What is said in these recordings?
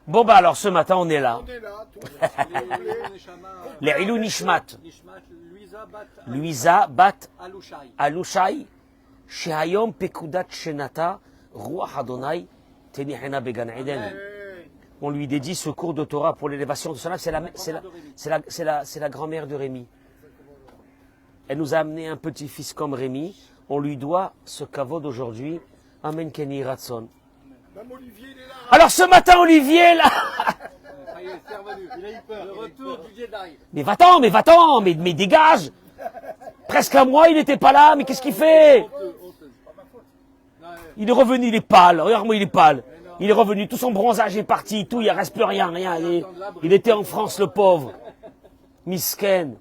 Bon, bah alors ce matin, on est là. On est là, tout Les Ilou Nishmat. Luisa Bat Luisa Bat Alouchai. Alouchai. Shehayom Pekudat Shenata. Ruach Adonai. Tenihena Began Eden. On lui dédie ce cours de Torah pour l'élévation de son âme. C'est la grand-mère de Rémi. Elle nous a amené un petit-fils comme Rémi. On lui doit ce caveau d'aujourd'hui. Amen Kenny Ratson. Même Olivier, il est là. Alors ce matin, Olivier, là. Ça y est, c'est revenu. Il a eu peur. Le retour du Jedi. Mais va-t'en, mais dégage. Presque un mois, il n'était pas là, mais qu'est-ce qu'il fait? Il est revenu, il est pâle. Regarde-moi, il est pâle. Il est revenu, tout son bronzage est parti, tout, il ne reste plus rien. Il était en France, le pauvre. Misken.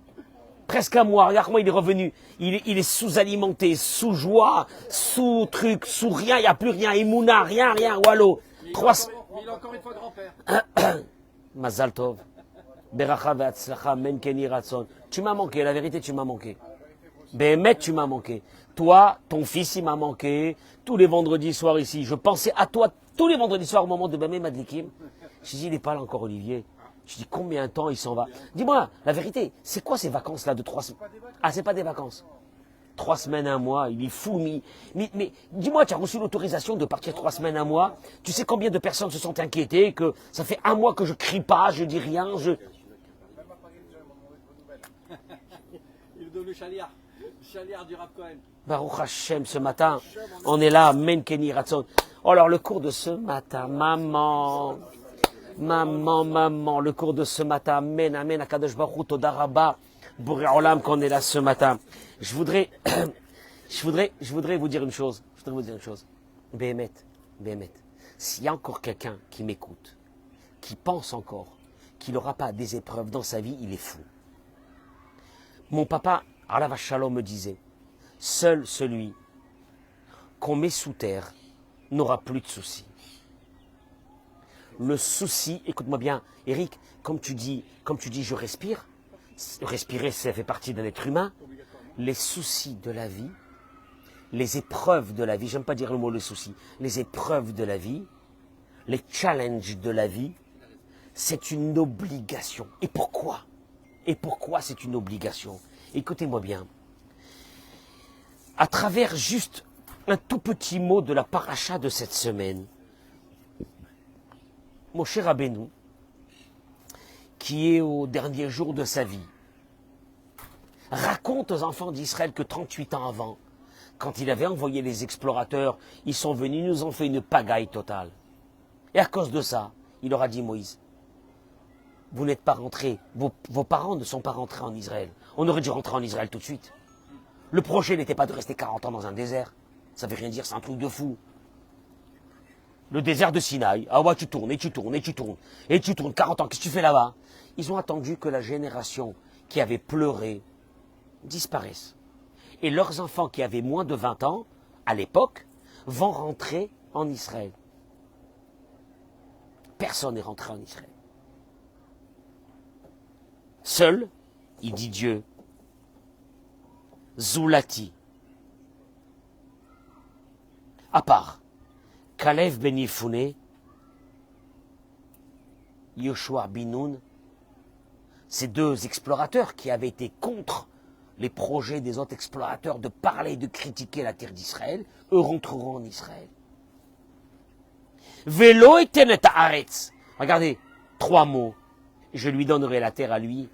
Presque un mois, regarde-moi, il est revenu. Il est sous-alimenté, sous joie, sous truc, sous rien, il n'y a plus rien. Emouna, rien, wallo. Mais il est encore une fois grand-père. Mazal Tov. Beracha ve'atzlacha, men keni ratzon. Tu m'as manqué, la vérité, tu m'as manqué. Bémet, tu m'as manqué. Toi, ton fils, il m'a manqué. Tous les vendredis soirs ici, je pensais à toi tous les vendredis soirs au moment de Bamé Madlikim. Je dis, il n'est pas là encore, Olivier. Je dis, combien de temps il s'en va? Dis-moi, la vérité, c'est quoi ces vacances-là de 3 semaines? Ah, c'est pas des vacances. 3 semaines, un mois, il est fou. Mais dis-moi, tu as reçu l'autorisation de partir 3 semaines, un mois. Tu sais combien de personnes se sont inquiétées, que ça fait un mois que je crie pas, je dis rien, Il est devenu chaliard. Chaliard du Rav Cohen. Baruch Hashem, ce matin, on est là, Men Kenny Ratzon. Oh, alors le cours de ce matin, maman, le cours de ce matin, amen, Akadosh Baruch Hu, Toda Rabba, Boré Olam, qu'on est là ce matin. Je voudrais vous dire une chose, Béhémet, s'il y a encore quelqu'un qui m'écoute, qui pense encore qu'il n'aura pas des épreuves dans sa vie, il est fou. Mon papa, Alav Shalom, me disait, seul celui qu'on met sous terre n'aura plus de soucis. Le souci, écoute-moi bien, Eric, comme tu dis, je respire. Respirer, ça fait partie d'un être humain. Les soucis de la vie, les épreuves de la vie, j'aime pas dire le mot le souci, les épreuves de la vie, les challenges de la vie, c'est une obligation. Et pourquoi? C'est une obligation? Écoutez-moi bien. À travers juste un tout petit mot de la paracha de cette semaine, Moshe Rabbeinu, qui est au dernier jour de sa vie, raconte aux enfants d'Israël que 38 ans avant, quand il avait envoyé les explorateurs, ils sont venus, ils nous ont fait une pagaille totale. Et à cause de ça, il leur a dit, Moïse, vous n'êtes pas rentrés, vos parents ne sont pas rentrés en Israël. On aurait dû rentrer en Israël tout de suite. Le projet n'était pas de rester 40 ans dans un désert. Ça veut rien dire, c'est un truc de fou. Le désert de Sinaï, ah ouais, tu tournes, 40 ans, qu'est-ce que tu fais là-bas? Ils ont attendu que la génération qui avait pleuré disparaisse. Et leurs enfants qui avaient moins de 20 ans, à l'époque, vont rentrer en Israël. Personne n'est rentré en Israël. Seul, il dit Dieu, Zulati, à part Kalev ben Yefune, Yoshua bin Nun, ces deux explorateurs qui avaient été contre les projets des autres explorateurs de parler et de critiquer la terre d'Israël, eux rentreront en Israël. Velo etenet haaretz. Regardez, 3 mots. Je lui donnerai la terre à lui.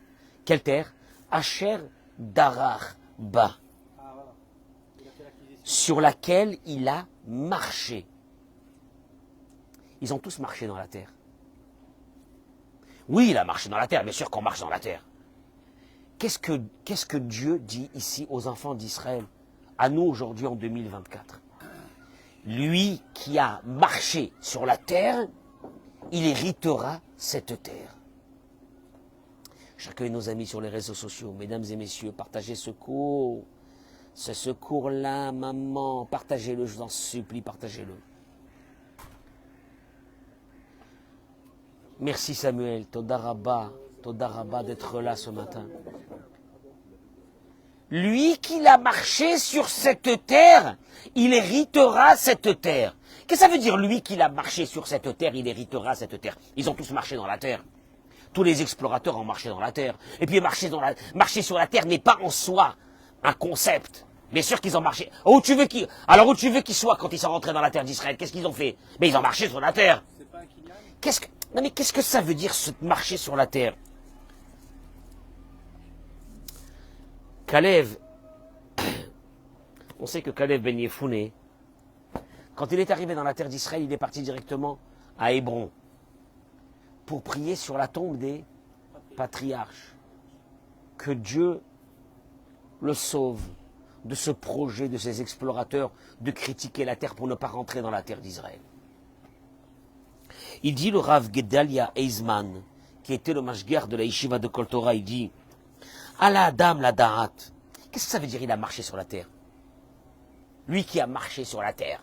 Quelle terre? Asher Darar Ba. Sur laquelle il a marché. Ils ont tous marché dans la terre. Oui, il a marché dans la terre, bien sûr qu'on marche dans la terre. Qu'est-ce que Dieu dit ici aux enfants d'Israël, à nous aujourd'hui en 2024? Lui qui a marché sur la terre, il héritera cette terre. Chacun de nos amis sur les réseaux sociaux, mesdames et messieurs, partagez ce cours. Ce secours-là, maman, partagez-le, je vous en supplie, partagez-le. Merci Samuel, Toda Rabba d'être là ce matin. lui qui a marché sur cette terre, il héritera cette terre. Qu'est-ce que ça veut dire, lui qui a marché sur cette terre, il héritera cette terre? Ils ont tous marché dans la terre. Tous les explorateurs ont marché dans la terre. Et puis marcher sur la terre n'est pas en soi un concept. Bien sûr qu'ils ont marché. Alors où tu veux qu'ils soient quand ils sont rentrés dans la terre d'Israël? Qu'est-ce qu'ils ont fait? Mais ils ont marché sur la terre. C'est pas un kinyan? Non mais qu'est-ce que ça veut dire, marcher sur la terre? Kalev, on sait que Kalev Ben Yefouné, quand il est arrivé dans la terre d'Israël, il est parti directement à Hébron pour prier sur la tombe des patriarches. Que Dieu le sauve de ce projet de ces explorateurs de critiquer la terre pour ne pas rentrer dans la terre d'Israël. Il dit, le Rav Gedalia Eizman, qui était le mashguer de la yeshiva de Kol Torah, il dit, Allah Adam la Da'at. Qu'est-ce que ça veut dire, il a marché sur la terre? Lui qui a marché sur la terre.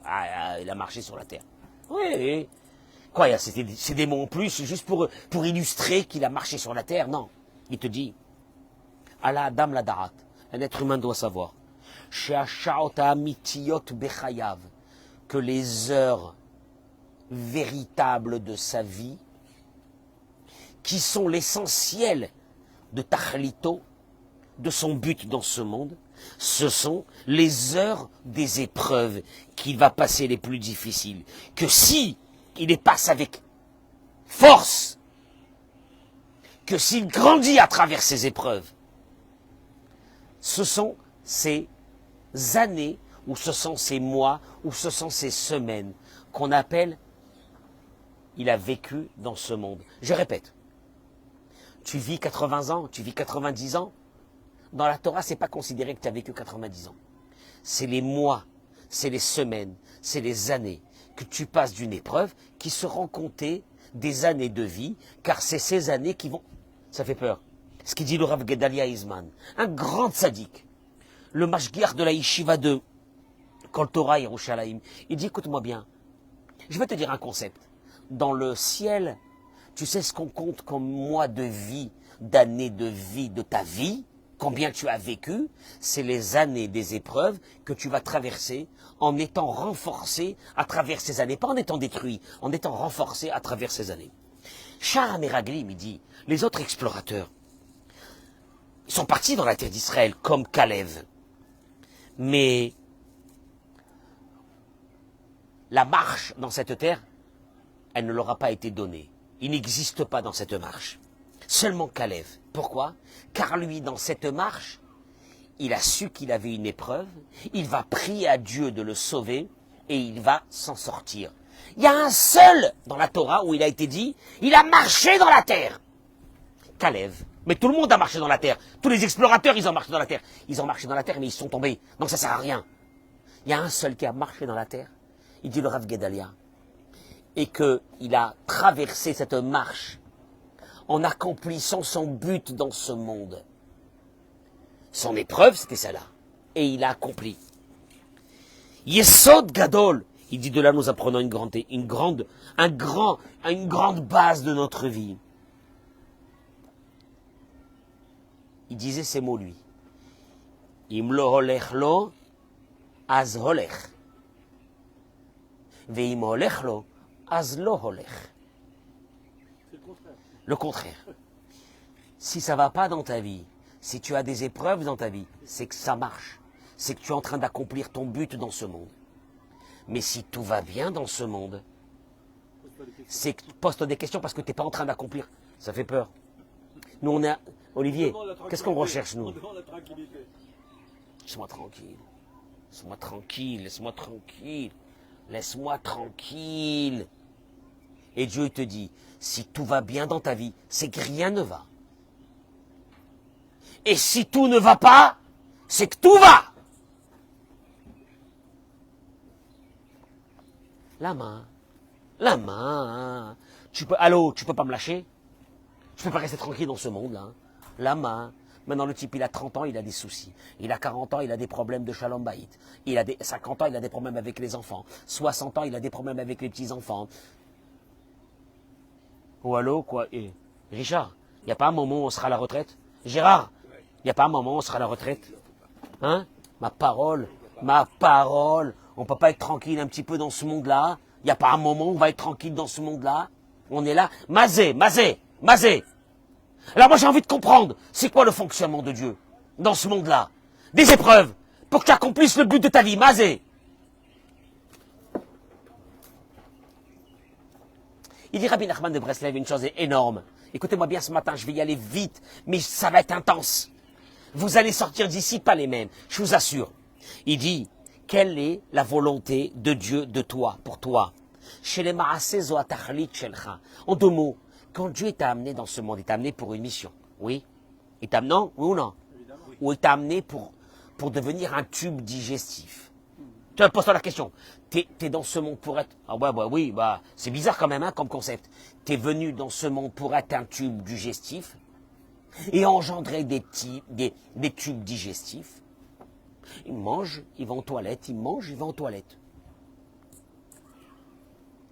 Il a marché sur la terre. Oui. Quoi, c'est des mots en plus, juste pour illustrer qu'il a marché sur la terre? Non. Il te dit, Allah Adam la Da'at. Un être humain doit savoir que les heures véritables de sa vie, qui sont l'essentiel de Tachlito, de son but dans ce monde, ce sont les heures des épreuves qu'il va passer les plus difficiles. Que si il les passe avec force, que s'il grandit à travers ces épreuves, ce sont ces années, ou ce sont ces mois, ou ce sont ces semaines qu'on appelle il a vécu dans ce monde. Je répète, tu vis 80 ans, tu vis 90 ans, dans la Torah, c'est pas considéré que tu as vécu 90 ans. C'est les mois, c'est les semaines, c'est les années que tu passes d'une épreuve qui seront comptées des années de vie, car c'est ces années qui vont... Ça fait peur. Ce qu'il dit le Rav Gedalia Eizman, un grand tzaddik, le mashgiach de la yeshiva de Kol Torah Yerushalayim, il dit, écoute-moi bien, je vais te dire un concept. Dans le ciel, tu sais ce qu'on compte comme mois de vie, d'années de vie de ta vie, combien tu as vécu, c'est les années des épreuves que tu vas traverser en étant renforcé à travers ces années, pas en étant détruit, en étant renforcé à travers ces années. Shah Meraglim, il dit, les autres explorateurs, ils sont partis dans la terre d'Israël comme Kalev, mais la marche dans cette terre, elle ne leur a pas été donnée. Il n'existe pas dans cette marche. Seulement Kalev. Pourquoi? Car lui, dans cette marche, il a su qu'il avait une épreuve, il va prier à Dieu de le sauver, et il va s'en sortir. Il y a un seul dans la Torah où il a été dit, il a marché dans la terre. Kalev. Mais tout le monde a marché dans la terre. Tous les explorateurs, ils ont marché dans la terre. Ils ont marché dans la terre, mais ils sont tombés. Donc ça sert à rien. Il y a un seul qui a marché dans la terre. Il dit le Rav Gedalia. Et qu'il a traversé cette marche en accomplissant son but dans ce monde. Son épreuve, c'était celle-là. Et il a accompli. Yesod Gadol. Il dit de là, nous apprenons une grande base de notre vie. Il disait ces mots, lui. Im lo holech lo, az holech. Veim holech lo, az lo holech. C'est le contraire. Le contraire. Si ça va pas dans ta vie, si tu as des épreuves dans ta vie, c'est que ça marche. C'est que tu es en train d'accomplir ton but dans ce monde. Mais si tout va bien dans ce monde, c'est que pose-toi des questions parce que tu n'es pas en train d'accomplir. Ça fait peur. Nous, on a... Olivier, qu'est-ce qu'on recherche, nous? On demande la tranquillité. Laisse-moi tranquille. Laisse-moi tranquille. Laisse-moi tranquille. Laisse-moi tranquille. Et Dieu te dit, si tout va bien dans ta vie, c'est que rien ne va. Et si tout ne va pas, c'est que tout va. La main. Tu peux pas me lâcher? Je peux pas rester tranquille dans ce monde-là. La main. Maintenant, le type, il a 30 ans, il a des soucis. Il a 40 ans, il a des problèmes de shalom bayit. Il a 50 ans, il a des problèmes avec les enfants. 60 ans, il a des problèmes avec les petits-enfants. Oh, allô, quoi? Et Richard, il n'y a pas un moment où on sera à la retraite? Gérard, il n'y a pas un moment où on sera à la retraite? Hein? Ma parole. On ne peut pas être tranquille un petit peu dans ce monde-là. Il n'y a pas un moment où on va être tranquille dans ce monde-là. On est là. Mazé. Alors moi j'ai envie de comprendre, c'est quoi le fonctionnement de Dieu dans ce monde-là? Des épreuves, pour que tu accomplisses le but de ta vie, Mazé. Il dit Rabbi Nachman de Breslev une chose énorme. Écoutez-moi bien ce matin, je vais y aller vite, mais ça va être intense. Vous allez sortir d'ici pas les mêmes, je vous assure. Il dit, quelle est la volonté de Dieu de toi, pour toi? En deux mots, quand Dieu t'a amené dans ce monde, il t'a amené pour une mission. Oui? Il t'a amené, non? Oui ou non? Ou il t'a amené pour devenir un tube digestif? Tu vas poser la question. T'es dans ce monde pour être... Ah ouais, bah oui, bah c'est bizarre quand même hein, comme concept. T'es venu dans ce monde pour être un tube digestif et engendrer des tubes digestifs. Il mange, il va en toilette, il mange, il va en toilette.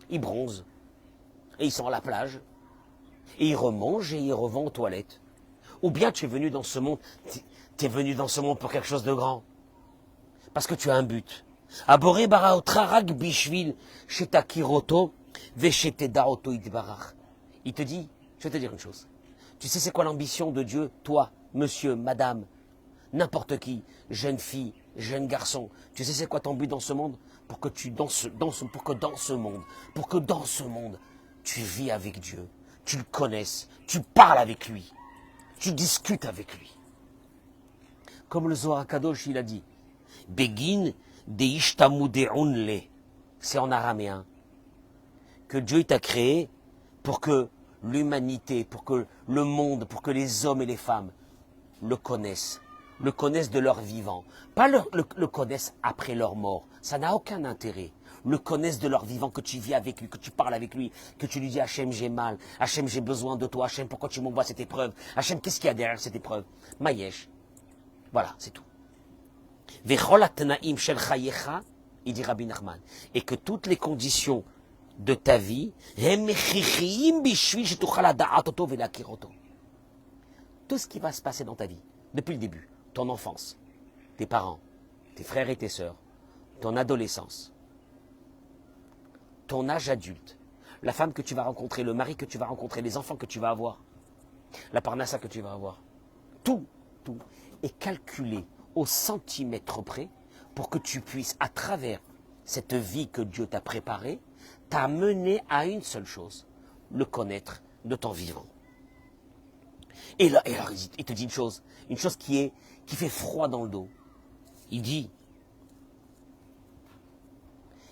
Il bronze, et il sent la plage, et il remange et il revend aux toilettes. Ou bien tu es venu dans ce monde, tu es venu dans ce monde pour quelque chose de grand. Parce que tu as un but. Aboré bara otrarak bishvil shetakiroto veshetedaoto itbarach. Il te dit, je vais te dire une chose. Tu sais c'est quoi l'ambition de Dieu, toi, monsieur, madame, n'importe qui, jeune fille, jeune garçon. Tu sais c'est quoi ton but dans ce monde? Pour que dans ce monde, tu vis avec Dieu, tu le connaisses, tu parles avec lui, tu discutes avec lui. Comme le Zohar Kadosh, il a dit, Begin deishtamudeunle, c'est en araméen, que Dieu t'a créé pour que l'humanité, pour que le monde, pour que les hommes et les femmes le connaissent de leur vivant. Pas le connaissent après leur mort. Ça n'a aucun intérêt. Le connaissent de leur vivant, que tu vis avec lui, que tu parles avec lui, que tu lui dis Hachem, j'ai mal, Hachem, j'ai besoin de toi, Hachem, pourquoi tu m'envoies cette épreuve? Hachem, qu'est-ce qu'il y a derrière cette épreuve? Mayesh. Voilà, c'est tout. Il dit Rabbi Nachman, et que toutes les conditions de ta vie, tout ce qui va se passer dans ta vie, depuis le début, ton enfance, tes parents, tes frères et tes sœurs, ton adolescence, ton âge adulte, la femme que tu vas rencontrer, le mari que tu vas rencontrer, les enfants que tu vas avoir, la parnassa que tu vas avoir, tout est calculé au centimètre près pour que tu puisses, à travers cette vie que Dieu t'a préparée, t'amener à une seule chose, le connaître de ton vivant. Et alors il te dit une chose qui fait froid dans le dos. Il dit,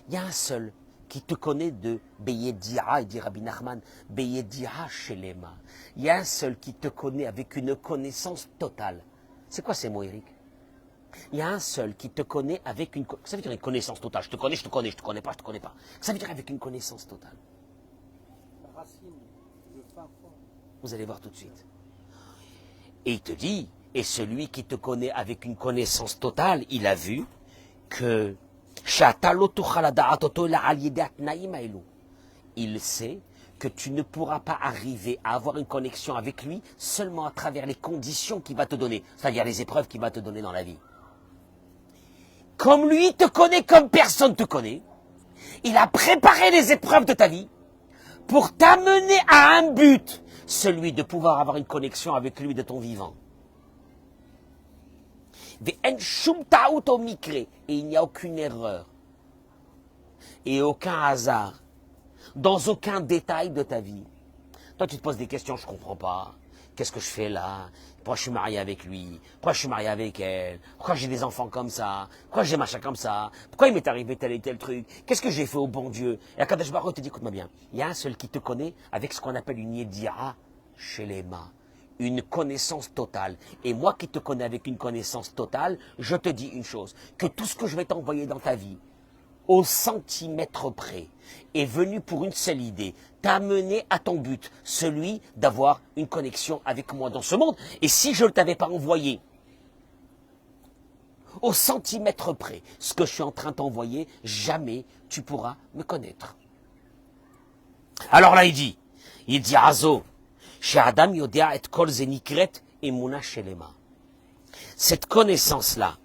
il y a un seul qui te connaît de Beyedira, il dit Rabbi Nachman, Beyedira Shelema. Il y a un seul qui te connaît avec une connaissance totale. C'est quoi ces mots, Eric? Il y a un seul qui te connaît avec une... Ça veut dire une connaissance totale. Je te connais pas, je te connais pas. Ça veut dire avec une connaissance totale. La racine, le fin fond. Vous allez voir tout de suite. Et il te dit, et celui qui te connaît avec une connaissance totale, il a vu que il sait que tu ne pourras pas arriver à avoir une connexion avec lui seulement à travers les conditions qu'il va te donner, c'est-à-dire les épreuves qu'il va te donner dans la vie. Comme lui te connaît comme personne ne te connaît, il a préparé les épreuves de ta vie pour t'amener à un but, celui de pouvoir avoir une connexion avec lui de ton vivant. Et il n'y a aucune erreur et aucun hasard dans aucun détail de ta vie. Toi, tu te poses des questions, je ne comprends pas. Qu'est-ce que je fais là? Pourquoi je suis marié avec lui? Pourquoi je suis marié avec elle? Pourquoi j'ai des enfants comme ça? Pourquoi j'ai machin comme ça? Pourquoi il m'est arrivé tel et tel truc? Qu'est-ce que j'ai fait au bon Dieu? Et Akadosh Baruch Hu te dit, écoute-moi bien, il y a un seul qui te connaît avec ce qu'on appelle une yedira shelema, une connaissance totale. Et moi qui te connais avec une connaissance totale, je te dis une chose, que tout ce que je vais t'envoyer dans ta vie, au centimètre près, est venu pour une seule idée, t'amener à ton but, celui d'avoir une connexion avec moi dans ce monde. Et si je ne t'avais pas envoyé au centimètre près ce que je suis en train de t'envoyer, jamais tu pourras me connaître. Alors là, il dit Azo, chez Adam Yodea et Kol Zenikret et Muna Shelema. Cette connaissance-là,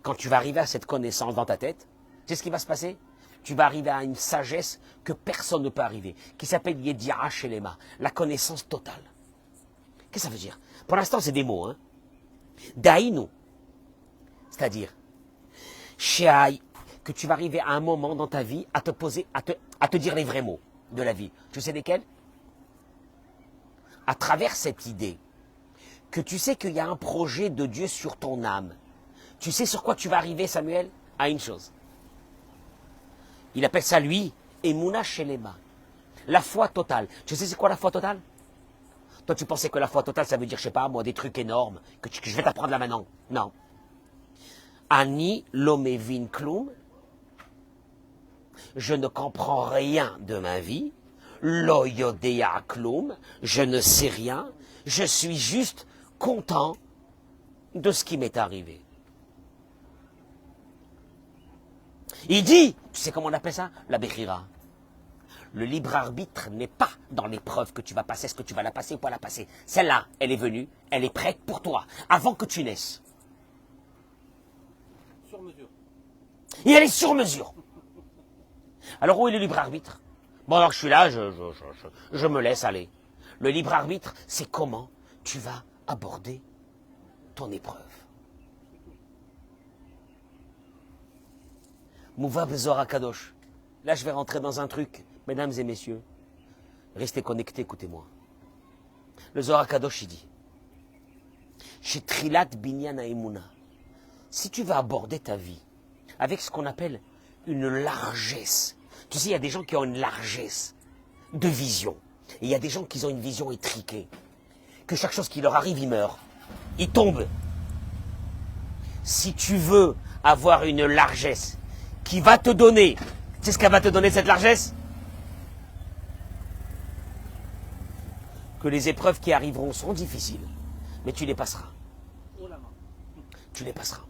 quand tu vas arriver à cette connaissance dans ta tête, c'est ce qui va se passer. Tu vas arriver à une sagesse que personne ne peut arriver, qui s'appelle Yedi'a Shelema, la connaissance totale. Qu'est-ce que ça veut dire? Pour l'instant, c'est des mots. Hein. Daïnou, c'est-à-dire, que tu vas arriver à un moment dans ta vie à te poser, à te dire les vrais mots de la vie. Tu sais lesquels? À travers cette idée que tu sais qu'il y a un projet de Dieu sur ton âme. Tu sais sur quoi tu vas arriver, Samuel? À une chose. Il appelle ça, lui, Emouna Shelema. La foi totale. Tu sais c'est quoi la foi totale? Toi, tu pensais que la foi totale, ça veut dire, je sais pas, moi, des trucs énormes, que je vais t'apprendre là maintenant. Non. Ani lomevin klum. Je ne comprends rien de ma vie. Lo yodea klum. Je ne sais rien. Je suis juste content de ce qui m'est arrivé. Il dit, tu sais comment on appelle ça? La Bechira. Le libre arbitre n'est pas dans l'épreuve que tu vas passer, est-ce que tu vas la passer ou pas la passer. Celle-là, elle est venue, elle est prête pour toi, avant que tu naisses. Sur mesure. Et elle est sur mesure. Alors où est le libre arbitre? Bon, alors je suis là, je me laisse aller. Le libre arbitre, c'est comment tu vas aborder ton épreuve. Mouvav Zohar Kadosh. Là, je vais rentrer dans un truc. Mesdames et messieurs, restez connectés, écoutez-moi. Le Zohar Kadosh, il dit, chez Trilat Binyan Haemuna, si tu vas aborder ta vie avec ce qu'on appelle une largesse, tu sais, il y a des gens qui ont une largesse de vision, et il y a des gens qui ont une vision étriquée, que chaque chose qui leur arrive, ils meurent, ils tombent. Si tu veux avoir une largesse qui va te donner, tu sais ce qu'elle va te donner, cette largesse? Que les épreuves qui arriveront seront difficiles, mais tu les passeras. Oh la main. Tu les passeras.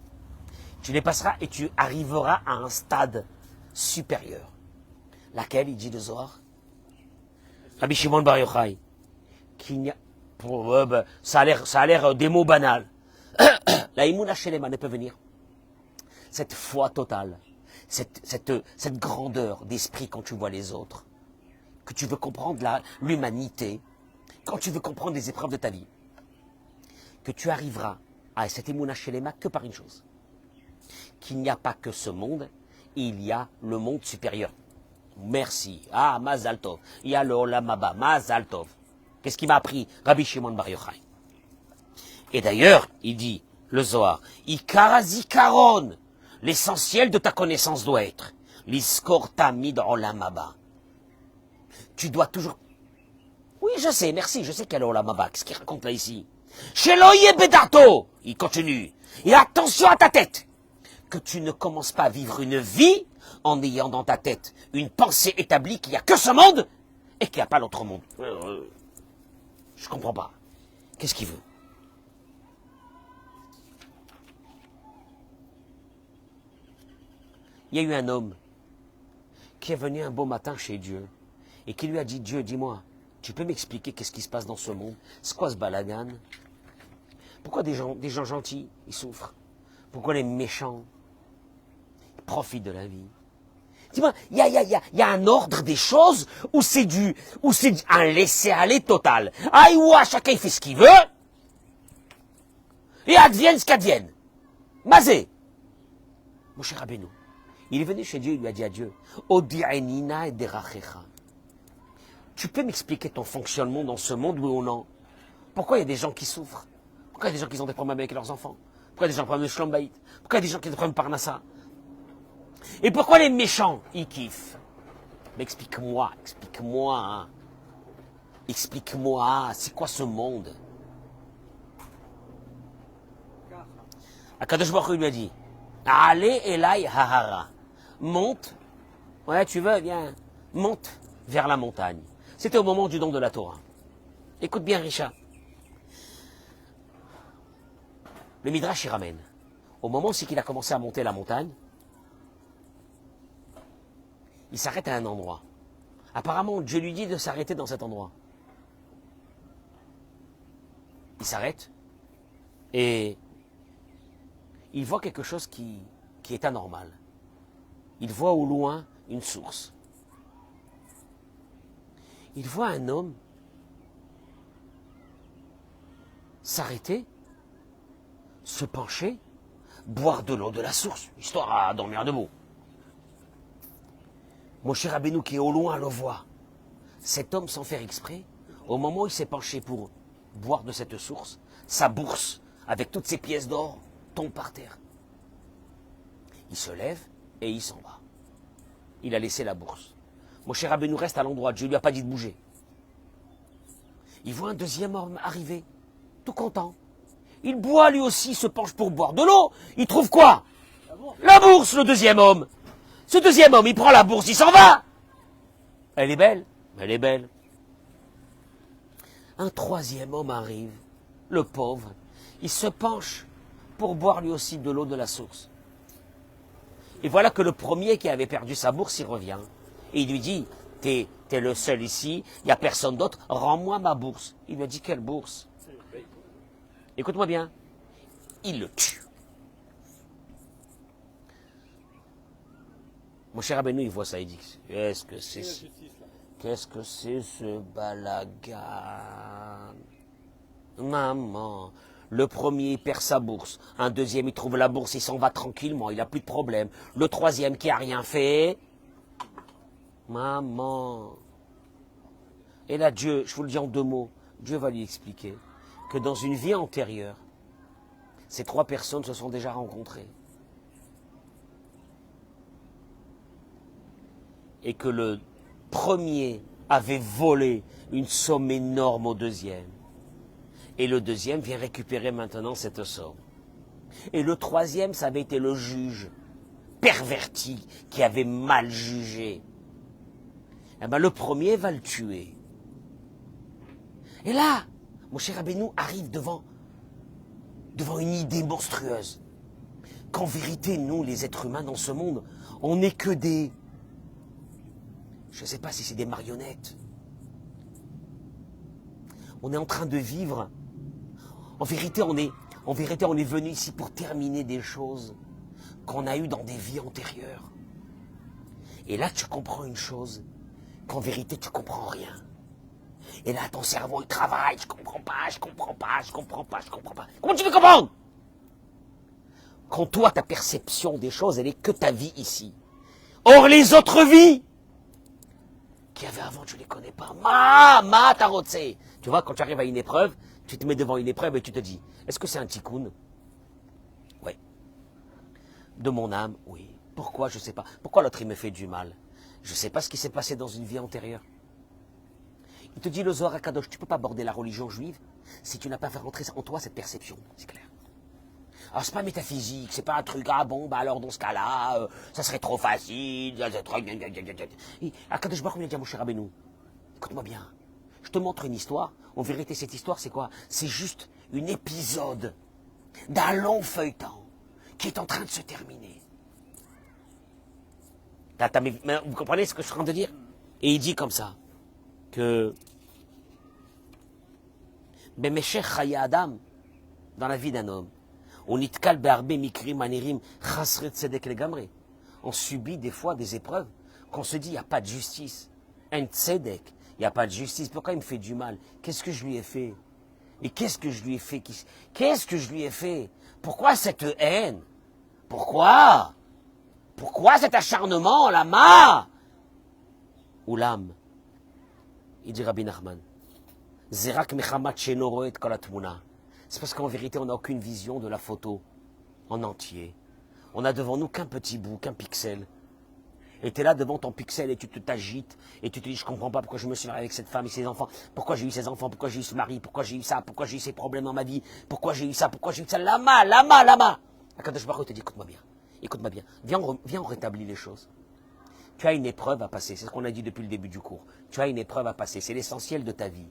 Tu les passeras et tu arriveras à un stade supérieur. Laquelle, il dit le Zohar? Rabbi Shimon Bar Yochai, qu'il n'y a, ça a l'air des mots banals. La Emouna Shelema ne peut venir. Cette foi totale, cette grandeur d'esprit quand tu vois les autres, que tu veux comprendre l'humanité, quand tu veux comprendre les épreuves de ta vie, que tu arriveras à cette Emouna Shelema que par une chose, qu'il n'y a pas que ce monde, il y a le monde supérieur. Merci. Ah, Mazal Tov. Il y a le Olam Haba. Mazal Tov. Qu'est-ce qui m'a appris Rabbi Shimon Bar Yochai? Et d'ailleurs, il dit, le Zohar, Ikara Zikaron, l'essentiel de ta connaissance doit être, Liskor Tamid Olam Haba. Tu dois toujours... Oui, je sais, merci, je sais qu'il y a le Olam Haba. Qu'est-ce qu'il raconte là ici? Sheloye Bedato, il continue. Et attention à ta tête, que tu ne commences pas à vivre une vie en ayant dans ta tête une pensée établie qu'il n'y a que ce monde et qu'il n'y a pas l'autre monde. Je comprends pas. Qu'est-ce qu'il veut? Il y a eu un homme qui est venu un beau matin chez Dieu et qui lui a dit, Dieu, dis-moi, tu peux m'expliquer qu'est-ce qui se passe dans ce monde? C'est quoi ce balagan? Pourquoi des gens gentils, ils souffrent? Pourquoi les méchants, ils profitent de la vie? Dis-moi, il y a un ordre des choses où c'est un laisser-aller total. Aïwa, chacun il fait ce qu'il veut, et advienne ce qu'advienne. Mazé. Mon cher Rabbeinu, il est venu chez Dieu, il lui a dit à Dieu, Odi'enina et derachecha. Tu peux m'expliquer ton fonctionnement dans ce monde, oui ou non? Pourquoi il y a des gens qui souffrent? Pourquoi il y a des gens qui ont des problèmes avec leurs enfants? Pourquoi il y a des gens qui ont des problèmes de shlombaït? Pourquoi il y a des gens qui ont des problèmes de parnassa? Et pourquoi les méchants, ils kiffent? Mais explique-moi, hein. Explique-moi, c'est quoi ce monde? Akadosh Baruch Hu lui a dit, Allez Elai Hahara, monte, ouais tu veux, viens, monte vers la montagne. C'était au moment du don de la Torah. Écoute bien Richard. Le Midrash y ramène. Au moment où c'est qu'il a commencé à monter la montagne, il s'arrête à un endroit. Apparemment, Dieu lui dit de s'arrêter dans cet endroit. Il s'arrête et il voit quelque chose qui qui est anormal. Il voit au loin une source. Il voit un homme s'arrêter, se pencher, boire de l'eau de la source, histoire à dormir debout. Moshe Rabbeinu qui est au loin le voit. Cet homme, sans faire exprès, au moment où il s'est penché pour boire de cette source, sa bourse, avec toutes ses pièces d'or, tombe par terre. Il se lève et il s'en va. Il a laissé la bourse. Moshe Rabbeinu reste à l'endroit, Dieu ne lui a pas dit de bouger. Il voit un deuxième homme arriver, tout content. Il boit lui aussi, se penche pour boire de l'eau. Il trouve quoi? La bourse, le deuxième homme. Ce deuxième homme, il prend la bourse, il s'en va. Elle est belle, elle est belle. Un troisième homme arrive, le pauvre. Il se penche pour boire lui aussi de l'eau de la source. Et voilà que le premier qui avait perdu sa bourse, il revient. Et il lui dit, t'es le seul ici, il n'y a personne d'autre, rends-moi ma bourse. Il lui a dit, quelle bourse? Écoute-moi bien. Il le tue. Mon cher Rabbeinu, il voit ça, il dit, qu'est-ce que c'est ce balagan? Maman, le premier perd sa bourse, un deuxième il trouve la bourse, il s'en va tranquillement, il n'a plus de problème. Le troisième qui a rien fait, maman. Et là Dieu, je vous le dis en deux mots, Dieu va lui expliquer que dans une vie antérieure, ces trois personnes se sont déjà rencontrées. Et que le premier avait volé une somme énorme au deuxième. Et le deuxième vient récupérer maintenant cette somme. Et le troisième, ça avait été le juge perverti qui avait mal jugé. Eh bien, le premier va le tuer. Et là, mon cher Rabbeinu arrive devant une idée monstrueuse. Qu'en vérité, nous, les êtres humains dans ce monde, on n'est que des... Je ne sais pas si c'est des marionnettes. On est en train de vivre. En vérité, on est venu ici pour terminer des choses qu'on a eues dans des vies antérieures. Et là, tu comprends une chose, qu'en vérité, tu comprends rien. Et là, ton cerveau, il travaille, je comprends pas. Comment tu veux comprendre? Quand toi, ta perception des choses, elle est que ta vie ici. Or, les autres vies qu'il y avait avant, tu ne les connais pas. Tarotse. Tu vois, quand tu arrives à une épreuve, tu te mets devant une épreuve et tu te dis, est-ce que c'est un tikkun? Oui. De mon âme? Oui. Pourquoi? Je ne sais pas. Pourquoi l'autre, il me fait du mal? Je ne sais pas ce qui s'est passé dans une vie antérieure. Il te dit, le Zohar HaKadosh, tu ne peux pas aborder la religion juive si tu n'as pas fait rentrer en toi cette perception. C'est clair. Alors, c'est pas métaphysique, c'est pas un truc, ah bon, bah alors dans ce cas-là, ça serait trop facile. Et HaKadosh Baruch Hu dit à Moshe Rabbeinu, écoute-moi bien, je te montre une histoire. En vérité, cette histoire, c'est quoi? C'est juste un épisode d'un long feuilleton qui est en train de se terminer. Vous comprenez ce que je suis en train de dire? Et il dit comme ça, que Bemeshech Chaye Adam, dans la vie d'un homme, on subit des fois des épreuves qu'on se dit, il n'y a pas de justice. Un tzedek, il n'y a pas de justice. Pourquoi il me fait du mal? Qu'est-ce que je lui ai fait? Et qu'est-ce que je lui ai fait? Qu'est-ce que je lui ai fait? Pourquoi cette haine? Pourquoi cet acharnement, lama? Ou l'âme? Il dit Rabbi Nachman, Zerak mechamat sheno roet kol hatmuna. C'est parce qu'en vérité, on n'a aucune vision de la photo en entier. On n'a devant nous qu'un petit bout, qu'un pixel. Et tu es là devant ton pixel et tu t'agites et tu te dis, je ne comprends pas pourquoi je me suis marié avec cette femme et ses enfants, pourquoi j'ai eu ces enfants, pourquoi j'ai eu ce mari, pourquoi j'ai eu ça, pourquoi j'ai eu ces problèmes dans ma vie, pourquoi j'ai eu ça, pourquoi j'ai eu ça, lama. Akadosh Baruch Hu te dit, écoute-moi bien, viens, on rétablit les choses. Tu as une épreuve à passer, c'est ce qu'on a dit depuis le début du cours. Tu as une épreuve à passer, c'est l'essentiel de ta vie.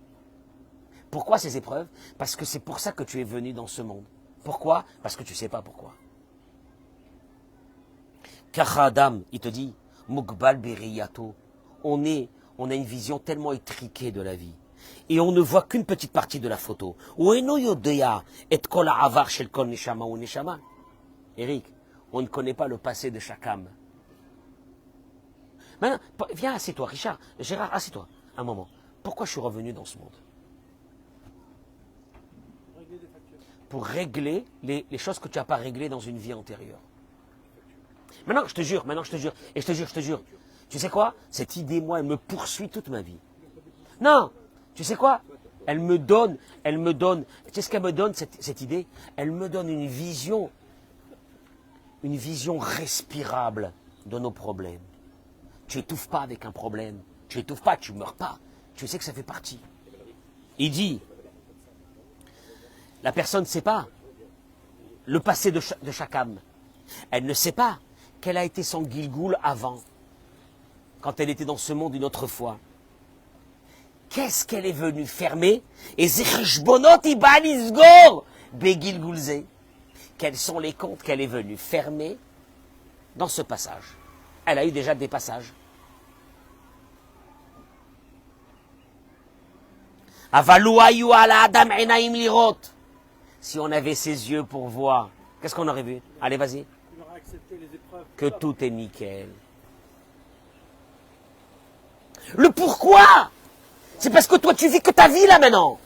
Pourquoi ces épreuves? Parce que c'est pour ça que tu es venu dans ce monde. Pourquoi? Parce que tu ne sais pas pourquoi. Kacha Adam, il te dit, Mugbal Beriyato, on a une vision tellement étriquée de la vie. Et on ne voit qu'une petite partie de la photo. Eric, On ne connaît pas le passé de chaque âme. Maintenant, viens, assieds-toi, Richard. Gérard, assieds-toi un moment. Pourquoi je suis revenu dans ce monde? Régler des factures. Pour régler les choses que tu n'as pas réglées dans une vie antérieure. Maintenant, je te jure, et je te jure. Tu sais quoi? Cette idée, moi, elle me poursuit toute ma vie. Non, tu sais quoi? Elle me donne, tu sais ce qu'elle me donne, cette idée? Elle me donne une vision respirable de nos problèmes. Tu étouffes pas avec un problème, tu étouffes pas, tu meurs pas, tu sais que ça fait partie. Il dit, la personne ne sait pas le passé de chaque âme. Elle ne sait pas quel a été son Gilgoul avant, quand elle était dans ce monde une autre fois. Qu'est-ce qu'elle est venue fermer? Et quels sont les comptes qu'elle est venue fermer dans ce passage? Elle a eu déjà des passages. Si on avait ses yeux pour voir, qu'est-ce qu'on aurait vu? Allez, vas-y. Il aura accepté les épreuves. Que tout est nickel. Le pourquoi? C'est parce que toi tu vis que ta vie là maintenant.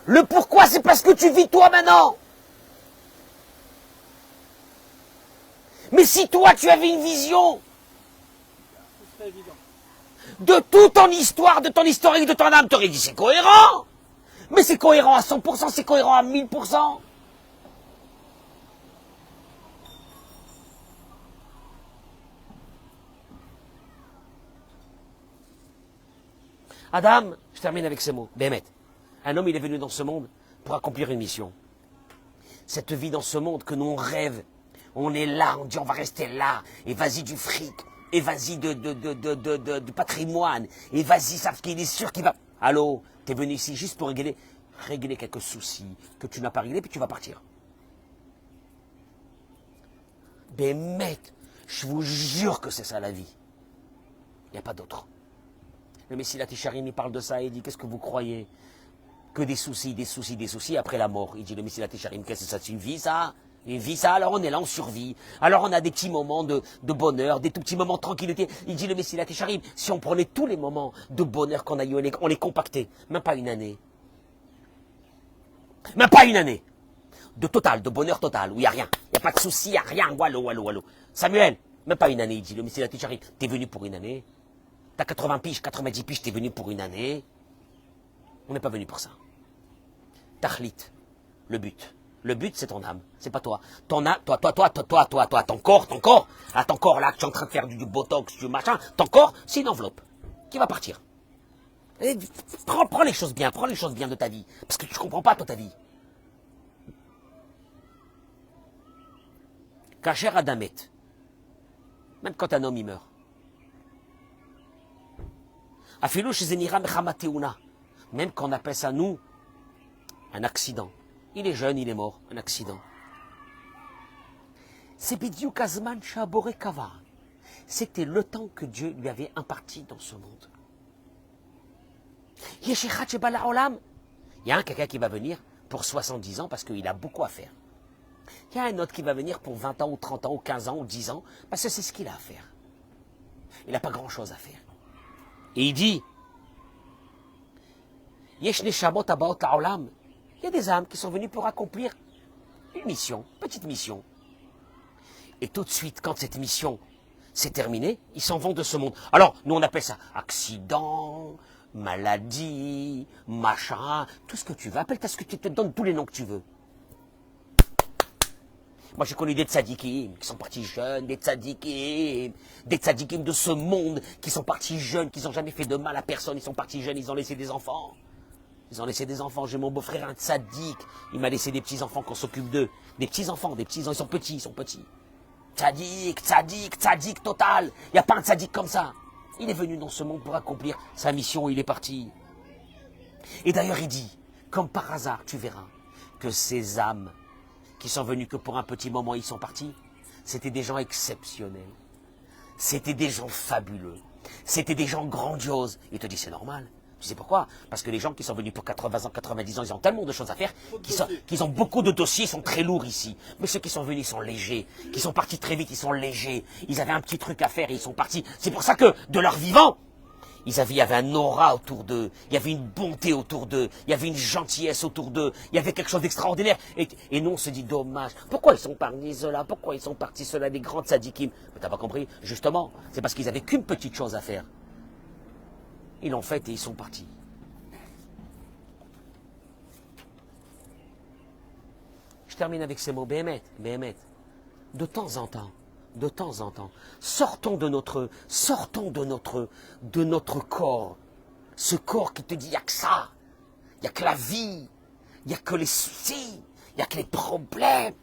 Le pourquoi, c'est parce que tu vis toi maintenant. Mais si toi tu avais une vision Ce serait évident. de toute ton histoire, de ton historique, de ton âme, tu aurais dit c'est cohérent. Mais c'est cohérent à 100%, c'est cohérent à 1000%. Adam, je termine avec ces mots. Bémet, un homme, il est venu dans ce monde pour accomplir une mission. Cette vie dans ce monde que nous on rêve, on est là, on dit on va rester là, et vas-y du fric, et vas-y du patrimoine, et vas-y, ça, qu'il est sûr qu'il va... Allô, t'es venu ici juste pour régler quelques soucis que tu n'as pas réglés, puis tu vas partir. Bémet, je vous jure que c'est ça la vie. Il n'y a pas d'autre. Le Messie Latisharim, il parle de ça et il dit, qu'est-ce que vous croyez? Que des soucis après la mort. Il dit, le Messie Latisharim, qu'est-ce que ça? C'est une vie, ça? Une vie, ça? Alors on est là, on survit. Alors on a des petits moments de bonheur, des tout petits moments de tranquillité. Il dit, le Messie Latisharim, si on prenait tous les moments de bonheur qu'on a eu, on les compactait. Même pas une année. Même pas une année. De total, de bonheur total, où il n'y a rien. Il n'y a pas de soucis, il n'y a rien. Wallo. Samuel, même pas une année, il dit, le Messie Latisharim, t'es venu pour une année? T'as 80 piges, 90 piges, t'es venu pour une année. On n'est pas venu pour ça. Tachlit, le but. Le but, c'est ton âme, c'est pas toi. Ton âme, toi, ton corps, ah, ton corps là, que tu es en train de faire du botox, du machin, ton corps, c'est une enveloppe qui va partir. Et prends les choses bien, de ta vie. Parce que tu ne comprends pas, toi, ta vie. Kacher Adamet, même quand un homme, il meurt. Afilou chez Zenira Mechamateuna, même qu'on appelle ça, nous, un accident. Il est jeune, il est mort, un accident. C'est Bidiou Kazman Shabore Kava. C'était le temps que Dieu lui avait imparti dans ce monde. Il y a quelqu'un qui va venir pour 70 ans parce qu'il a beaucoup à faire. Il y a un autre qui va venir pour 20 ans, ou 30 ans, ou 15 ans, ou 10 ans, parce que c'est ce qu'il a à faire. Il n'a pas grand-chose à faire. Et il dit, il y a des âmes qui sont venues pour accomplir une mission, petite mission. Et tout de suite, quand cette mission s'est terminée, ils s'en vont de ce monde. Alors, nous on appelle ça accident, maladie, machin, tout ce que tu veux. Appelle-toi ce que tu te donnes, tous les noms que tu veux. Moi, j'ai connu des tzadikim qui sont partis jeunes, des tzadikim de ce monde qui sont partis jeunes, qui n'ont jamais fait de mal à personne. Ils sont partis jeunes, ils ont laissé des enfants. J'ai mon beau-frère, un tzadik. Il m'a laissé des petits-enfants qu'on s'occupe d'eux. Des petits-enfants, ils sont petits. Tzadik total. Il n'y a pas un tzadik comme ça. Il est venu dans ce monde pour accomplir sa mission, il est parti. Et d'ailleurs, il dit, comme par hasard, tu verras que ces âmes qui sont venus que pour un petit moment, ils sont partis, c'était des gens exceptionnels. C'était des gens fabuleux. C'était des gens grandioses. Il te dit, c'est normal. Tu sais pourquoi? Parce que les gens qui sont venus pour 80 ans, 90 ans, ils ont tellement de choses à faire qu'ils ont beaucoup de dossiers, ils sont très lourds ici. Mais ceux qui sont venus, ils sont légers. Qui sont partis très vite, ils sont légers. Ils avaient un petit truc à faire et ils sont partis. C'est pour ça que, de leur vivant, il y avait un aura autour d'eux, il y avait une bonté autour d'eux, il y avait une gentillesse autour d'eux, il y avait quelque chose d'extraordinaire. Et nous, on se dit, dommage, pourquoi ils sont partis ceux-là, pourquoi ils sont partis ceux-là, des grands tzadikim? Mais t'as pas compris? Justement, c'est parce qu'ils avaient qu'une petite chose à faire. Ils l'ont fait et ils sont partis. Je termine avec ces mots, Béhémet. De temps en temps, sortons de notre corps. Ce corps qui te dit, il n'y a que ça. Il n'y a que la vie. Il n'y a que les soucis. Il n'y a que les problèmes.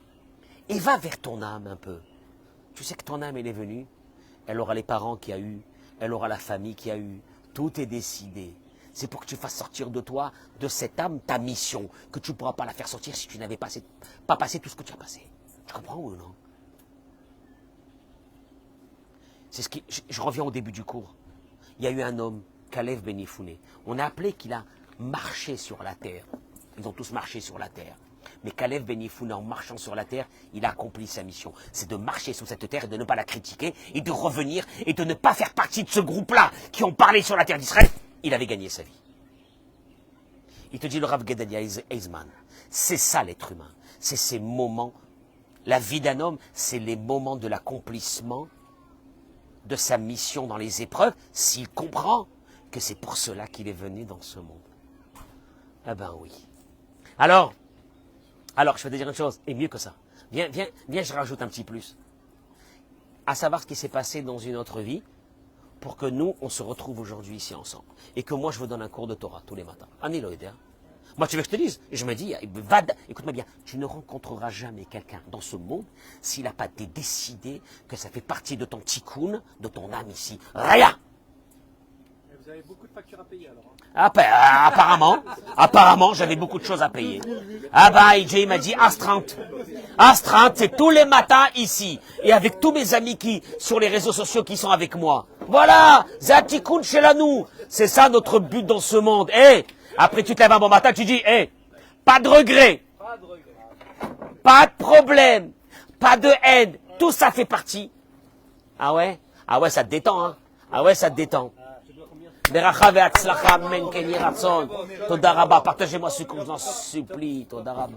Et va vers ton âme un peu. Tu sais que ton âme, elle est venue. Elle aura les parents qu'il y a eu. Elle aura la famille qu'il y a eu. Tout est décidé. C'est pour que tu fasses sortir de toi, de cette âme, ta mission. Que tu ne pourras pas la faire sortir si tu n'avais pas passé tout ce que tu as passé. Tu comprends ou non? C'est ce qui, je reviens au début du cours. Il y a eu un homme, Kalev Ben Yefouné. On a appelé qu'il a marché sur la terre. Ils ont tous marché sur la terre. Mais Kalev Ben Yefouné, en marchant sur la terre, il a accompli sa mission. C'est de marcher sur cette terre et de ne pas la critiquer et de revenir et de ne pas faire partie de ce groupe-là qui ont parlé sur la terre d'Israël. Il avait gagné sa vie. Il te dit le Rav Gedalia Eizman. C'est ça l'être humain. C'est ces moments. La vie d'un homme, c'est les moments de l'accomplissement de sa mission dans les épreuves, s'il comprend que c'est pour cela qu'il est venu dans ce monde. Ah ben oui. Alors, je vais te dire une chose, et mieux que ça. Viens, je rajoute un petit plus. À savoir ce qui s'est passé dans une autre vie, pour que nous, on se retrouve aujourd'hui ici ensemble. Et que moi, je vous donne un cours de Torah tous les matins. Aniloïder. Moi, tu veux que je te dise? Je me dis, écoute-moi bien, tu ne rencontreras jamais quelqu'un dans ce monde s'il n'a pas décidé que ça fait partie de ton tikkun, de ton âme ici. Rien! Vous avez beaucoup de factures à payer alors. Apparemment, j'avais beaucoup de choses à payer. Ah bah, il m'a dit astreinte. Astreinte, c'est tous les matins ici. Et avec tous mes amis sur les réseaux sociaux qui sont avec moi. Voilà! Zatikun chez la nous. C'est ça notre but dans ce monde. Après, tu te lèves un bon matin, tu dis, pas de regret, pas de problème, pas de haine, tout ça fait partie. Ah ouais, ça te détend, hein. Ah ouais, ça te détend. Beracha ve'atzlacha, men ken yiratzon. Toda rabba, partagez-moi ce que je vous en supplie. Toda rabba.